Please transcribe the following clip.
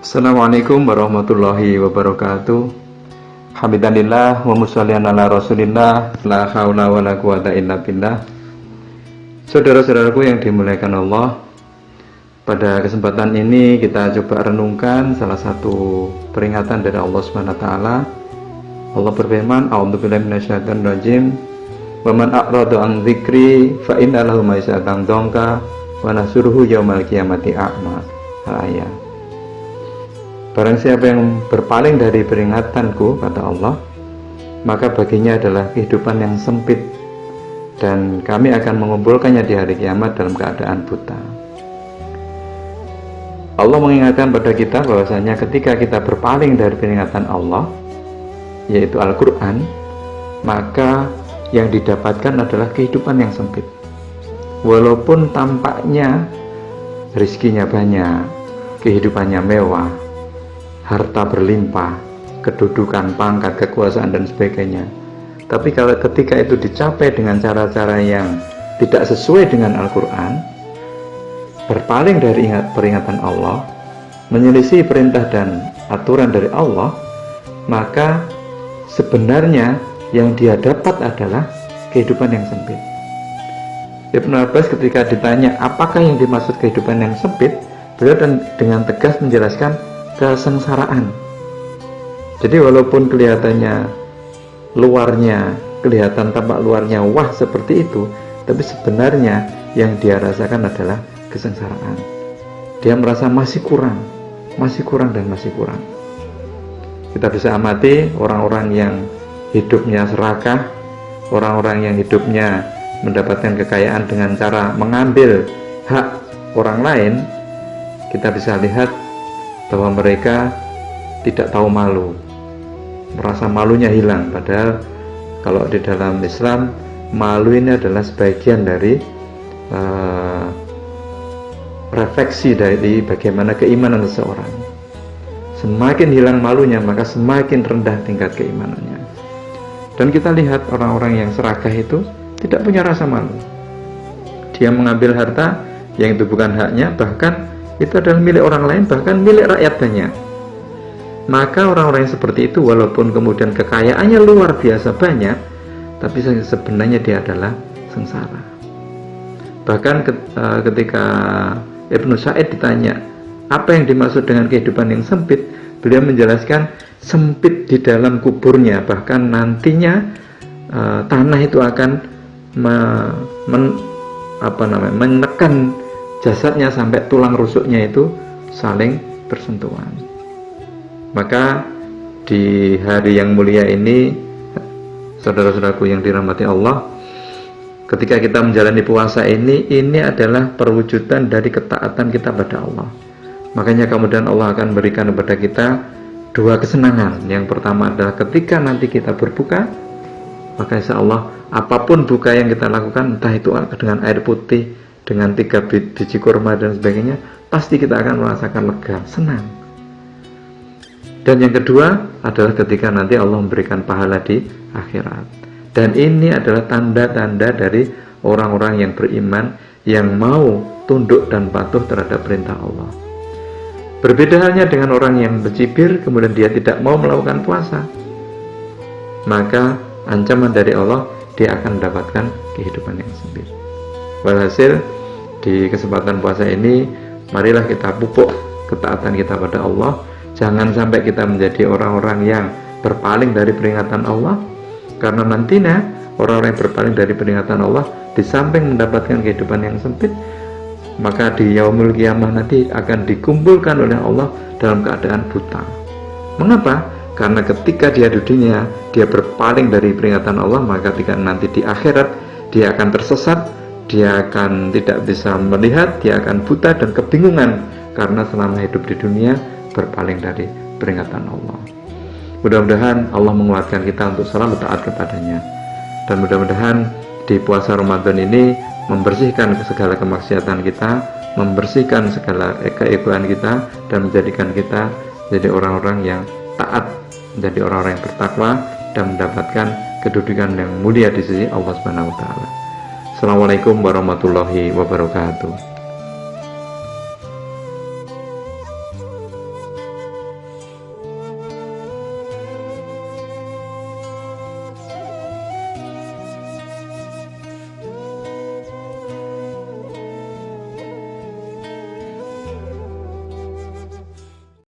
Assalamualaikum warahmatullahi wabarakatuh. Hamdanillah wa mushollian ala Rasulillah, la haula wala quwata illa billah. Saudara-saudaraku yang dimuliakan Allah, pada kesempatan ini kita coba renungkan salah satu peringatan dari Allah Subhanahu wa taala. Allah berfirman, a'udzubillahi minasyaitonir rajim. Wa man a'rada an dzikri fa inna lahu ma'isatan dhanka wa nahsyuruhu yaumal qiyamati a'ma. Al-ayat. Barang siapa yang berpaling dari peringatanku, kata Allah, maka baginya adalah kehidupan yang sempit, dan kami akan mengumpulkannya di hari kiamat dalam keadaan buta. Allah mengingatkan pada kita bahwasanya ketika kita berpaling dari peringatan Allah, yaitu Al-Quran, maka yang didapatkan adalah kehidupan yang sempit. Walaupun tampaknya rizkinya banyak, kehidupannya mewah, harta berlimpah, kedudukan, pangkat, kekuasaan, dan sebagainya. Tapi kalau ketika itu dicapai dengan cara-cara yang tidak sesuai dengan Al-Quran, berpaling dari peringatan Allah, menyelisih perintah dan aturan dari Allah, maka sebenarnya yang dia dapat adalah kehidupan yang sempit. Ibnu Abbas ketika ditanya apakah yang dimaksud kehidupan yang sempit, beliau dengan tegas menjelaskan kesengsaraan. Jadi walaupun kelihatannya luarnya, kelihatan tampak luarnya wah seperti itu, tapi sebenarnya yang dia rasakan adalah kesengsaraan. Dia merasa masih kurang dan masih kurang. Kita bisa amati orang-orang yang hidupnya serakah, orang-orang yang hidupnya mendapatkan kekayaan dengan cara mengambil hak orang lain. Kita bisa lihat bahwa mereka tidak tahu malu, merasa malunya hilang. Padahal kalau di dalam Islam, malu ini adalah sebagian dari refleksi dari bagaimana keimanan seseorang. Semakin hilang malunya, maka semakin rendah tingkat keimanannya. Dan kita lihat orang-orang yang serakah itu tidak punya rasa malu. Dia mengambil harta yang itu bukan haknya, bahkan itu adalah milik orang lain, bahkan milik rakyat banyak. Maka orang-orang yang seperti itu, walaupun kemudian kekayaannya luar biasa banyak, tapi sebenarnya dia adalah sengsara. Bahkan ketika Ibnu Sa'id ditanya apa yang dimaksud dengan kehidupan yang sempit, beliau menjelaskan sempit di dalam kuburnya, bahkan nantinya tanah itu akan menekan jasadnya sampai tulang rusuknya itu saling bersentuhan. Maka di hari yang mulia ini, saudara-saudaraku yang dirahmati Allah, ketika kita menjalani puasa ini adalah perwujudan dari ketaatan kita pada Allah. Makanya kemudian Allah akan berikan kepada kita dua kesenangan. Yang pertama adalah ketika nanti kita berbuka, maka insya Allah apapun buka yang kita lakukan, entah itu dengan air putih, dengan 3 biji kurma dan sebagainya, pasti kita akan merasakan lega, senang. Dan yang kedua adalah ketika nanti Allah memberikan pahala di akhirat. Dan ini adalah tanda-tanda dari orang-orang yang beriman, yang mau tunduk dan patuh terhadap perintah Allah. Berbeda halnya dengan orang yang bercibir kemudian dia tidak mau melakukan puasa, maka ancaman dari Allah, dia akan mendapatkan kehidupan yang sempit. Walhasil, di kesempatan puasa ini, marilah kita pupuk ketaatan kita pada Allah. Jangan sampai kita menjadi orang-orang yang berpaling dari peringatan Allah, karena nantinya orang-orang yang berpaling dari peringatan Allah, di samping mendapatkan kehidupan yang sempit, maka di yaumul qiyamah nanti akan dikumpulkan oleh Allah dalam keadaan buta. Mengapa? Karena ketika dia di dunia, dia berpaling dari peringatan Allah, maka ketika nanti di akhirat, dia akan tersesat, dia akan tidak bisa melihat, dia akan buta dan kebingungan, karena selama hidup di dunia berpaling dari peringatan Allah. Mudah-mudahan Allah menguatkan kita untuk selalu taat kepadanya, dan mudah-mudahan di puasa Ramadan ini membersihkan segala kemaksiatan kita, membersihkan segala keegoan kita, dan menjadikan kita jadi orang-orang yang taat, menjadi orang-orang yang bertakwa, dan mendapatkan kedudukan yang mulia di sisi Allah Subhanahu wa taala. Assalamualaikum warahmatullahi wabarakatuh.